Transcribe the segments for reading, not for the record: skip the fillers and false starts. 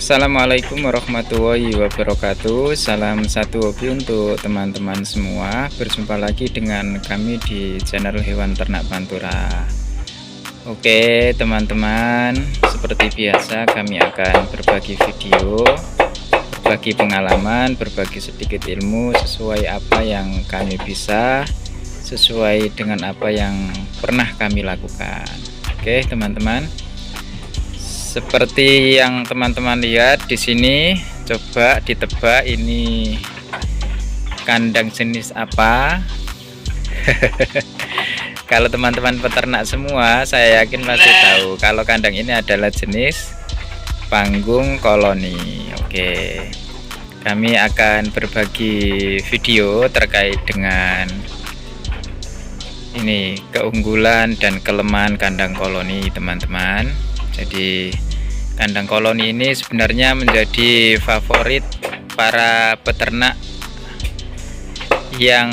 Assalamualaikum warahmatullahi wabarakatuh. Salam satu hobi untuk teman-teman semua. Berjumpa lagi dengan kami di channel Hewan Ternak Pantura. Oke teman-teman, seperti biasa kami akan berbagi video, berbagi pengalaman, berbagi sedikit ilmu sesuai apa yang kami bisa, sesuai dengan apa yang pernah kami lakukan. Oke teman-teman, seperti yang teman-teman lihat di sini, coba ditebak ini kandang jenis apa? Kalau teman-teman peternak semua, saya yakin pasti tahu kalau kandang ini adalah jenis panggung koloni. Oke, kami akan berbagi video terkait dengan ini keunggulan dan kelemahan kandang koloni, teman-teman. Jadi kandang koloni ini sebenarnya menjadi favorit para peternak yang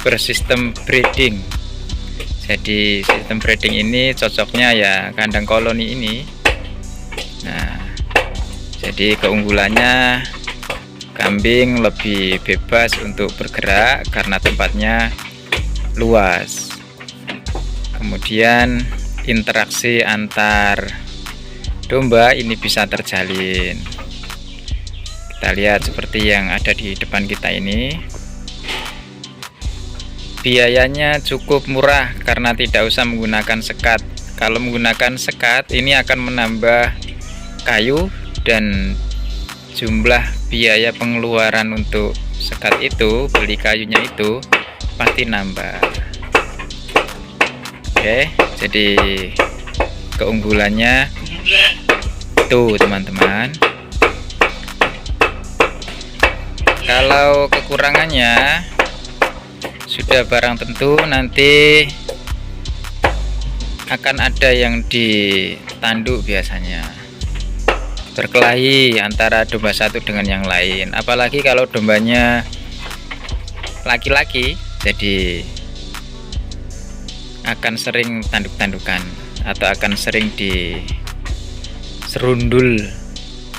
bersistem breeding. Jadi sistem breeding ini cocoknya ya kandang koloni ini. Nah, jadi keunggulannya kambing lebih bebas untuk bergerak karena tempatnya luas. Kemudian interaksi antar domba ini bisa terjalin. Kita lihat seperti yang ada di depan kita ini. Biayanya cukup murah karena tidak usah menggunakan sekat. Kalau menggunakan sekat ini akan menambah kayu dan jumlah biaya pengeluaran untuk sekat itu, beli kayunya itu pasti nambah. Oke, jadi keunggulannya tuh teman-teman. Kalau kekurangannya sudah barang tentu, nanti akan ada yang ditanduk biasanya, berkelahi antara domba satu dengan yang lain. Apalagi kalau dombanya laki-laki, jadi akan sering tanduk-tandukan atau akan sering diserundul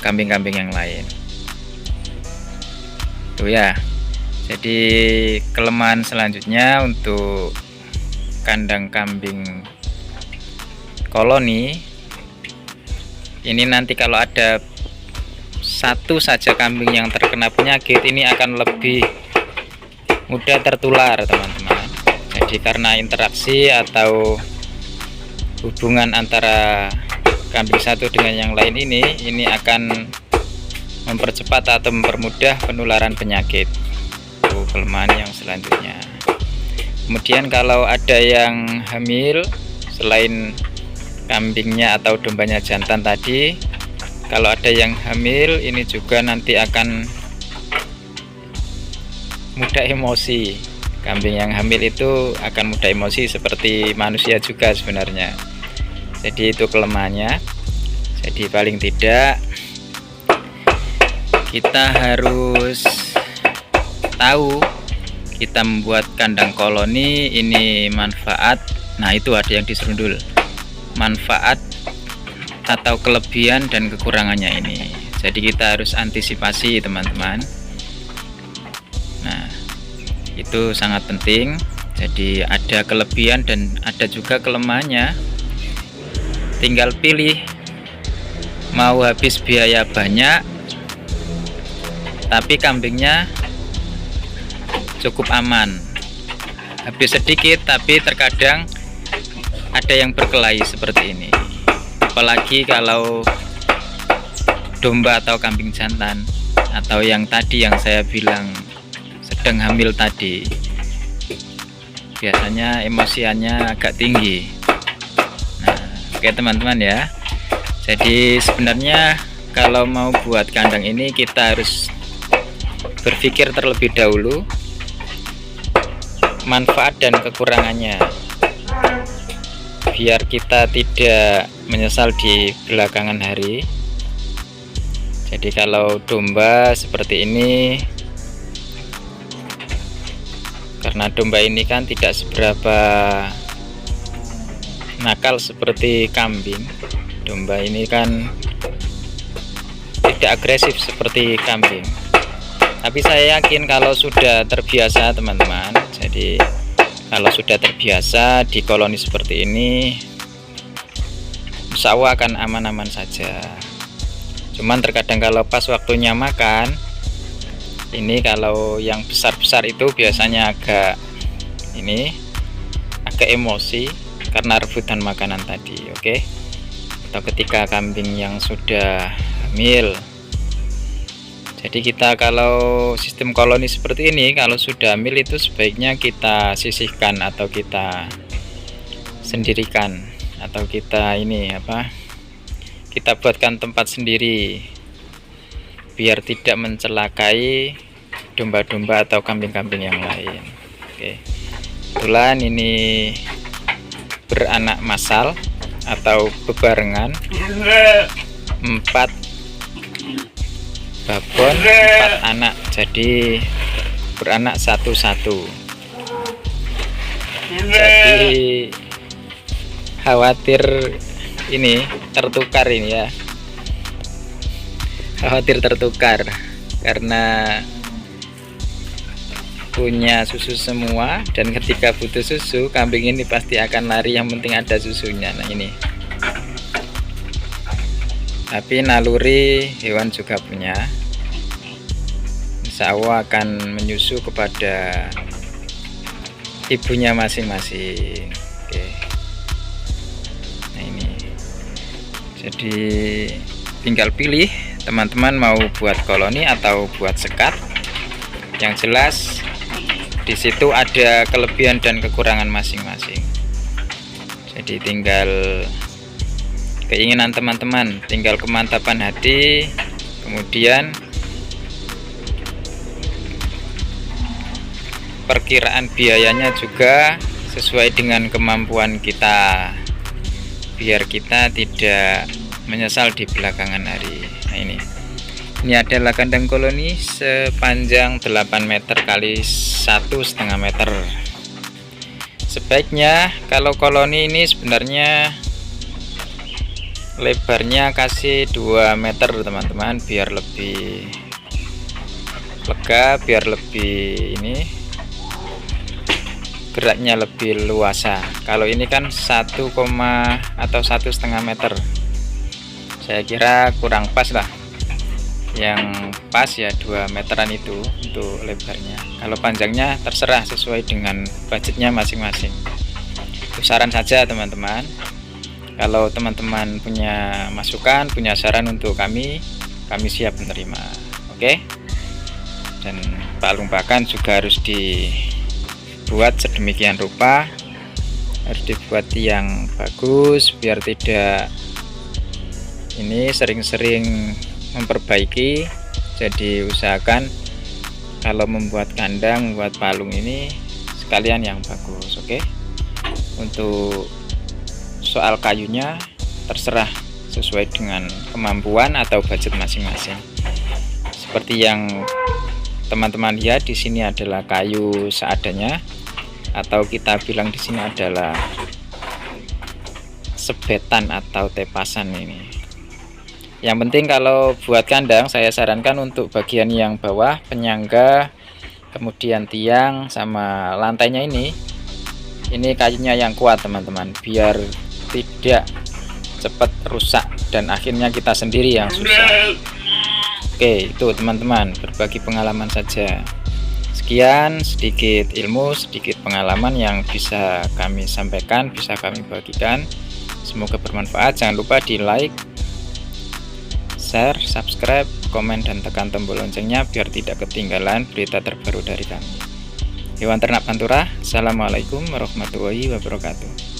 kambing-kambing yang lain. Tuh ya. Jadi kelemahan selanjutnya untuk kandang kambing koloni ini, nanti kalau ada satu saja kambing yang terkena penyakit ini akan lebih mudah tertular, teman-teman. Jadi karena interaksi atau hubungan antara kambing satu dengan yang lain ini akan mempercepat atau mempermudah penularan penyakit. Itu kelemahan yang selanjutnya. Kemudian kalau ada yang hamil, selain kambingnya atau dombanya jantan tadi, kalau ada yang hamil ini juga nanti akan mudah emosi. Kambing yang hamil itu akan mudah emosi seperti manusia juga sebenarnya. Jadi itu kelemahannya. Jadi paling tidak kita harus tahu kita membuat kandang koloni ini manfaat. Nah, itu ada yang diserundul. Manfaat atau kelebihan dan kekurangannya ini. Jadi kita harus antisipasi, teman-teman. Nah, itu sangat penting. Jadi ada kelebihan dan ada juga kelemahannya. Tinggal pilih mau habis biaya banyak tapi kambingnya cukup aman, habis sedikit tapi terkadang ada yang berkelahi seperti ini. Apalagi kalau domba atau kambing jantan atau yang tadi yang saya bilang sedang hamil tadi, biasanya emosiannya agak tinggi. Nah, oke teman-teman ya. Jadi sebenarnya kalau mau buat kandang ini kita harus berpikir terlebih dahulu manfaat dan kekurangannya, biar kita tidak menyesal di belakangan hari. Jadi kalau domba seperti ini, karena domba ini kan tidak seberapa nakal seperti kambing. Domba ini kan tidak agresif seperti kambing. Tapi saya yakin kalau sudah terbiasa teman-teman, jadi kalau sudah terbiasa di koloni seperti ini, insya Allah akan aman-aman saja. Cuman terkadang kalau pas waktunya makan, ini kalau yang besar-besar itu biasanya agak emosi karena rebutan makanan tadi. Oke, atau ketika kambing yang sudah hamil. Jadi kita kalau sistem koloni seperti ini, kalau sudah hamil itu sebaiknya kita sisihkan atau kita sendirikan, atau kita kita buatkan tempat sendiri biar tidak mencelakai domba-domba atau kambing-kambing yang lain. Oke, kebetulan ini beranak massal atau bebarengan, 4 babon 4 anak, jadi beranak satu-satu. Jadi khawatir ini tertukar ini ya, khawatir tertukar karena punya susu semua, dan ketika butuh susu kambing ini pasti akan lari, yang penting ada susunya. Nah ini, tapi naluri hewan juga punya, insya Allah akan menyusu kepada ibunya masing-masing. Oke, nah ini, jadi tinggal pilih teman-teman mau buat koloni atau buat sekat. Yang jelas di situ ada kelebihan dan kekurangan masing-masing, jadi tinggal keinginan teman-teman, tinggal kemantapan hati, kemudian perkiraan biayanya juga sesuai dengan kemampuan kita, biar kita tidak menyesal di belakangan hari. Nah ini adalah kandang koloni sepanjang 8 meter kali 1,5 meter. Sebaiknya kalau koloni ini sebenarnya lebarnya kasih 2 meter teman-teman, biar lebih lega, biar lebih geraknya lebih luasa. Kalau ini kan 1, atau 1,5 meter, saya kira kurang pas lah. Yang pas ya 2 meteran itu untuk lebarnya. Kalau panjangnya terserah sesuai dengan budgetnya masing-masing. Itu saran saja teman-teman. Kalau teman-teman punya masukan, punya saran untuk kami siap menerima. Oke. Dan palung pakan juga harus dibuat sedemikian rupa, harus dibuat yang bagus biar tidak sering-sering memperbaiki. Jadi usahakan kalau membuat kandang, membuat palung ini sekalian yang bagus. Oke. Untuk soal kayunya terserah sesuai dengan kemampuan atau budget masing-masing. Seperti yang teman-teman lihat di sini adalah kayu seadanya, atau kita bilang di sini adalah sebetan atau tepasan ini. Yang penting kalau buat kandang saya sarankan untuk bagian yang bawah, penyangga, kemudian tiang sama lantainya ini kayunya yang kuat teman-teman, biar tidak cepat rusak dan akhirnya kita sendiri yang susah. Oke, itu teman-teman, berbagi pengalaman saja. Sekian sedikit ilmu, sedikit pengalaman yang bisa kami sampaikan, bisa kami bagikan. Semoga bermanfaat. Jangan lupa di like, share, subscribe, komen, dan tekan tombol loncengnya biar tidak ketinggalan berita terbaru dari kami. Hewan Ternak Pantura. Assalamualaikum warahmatullahi wabarakatuh.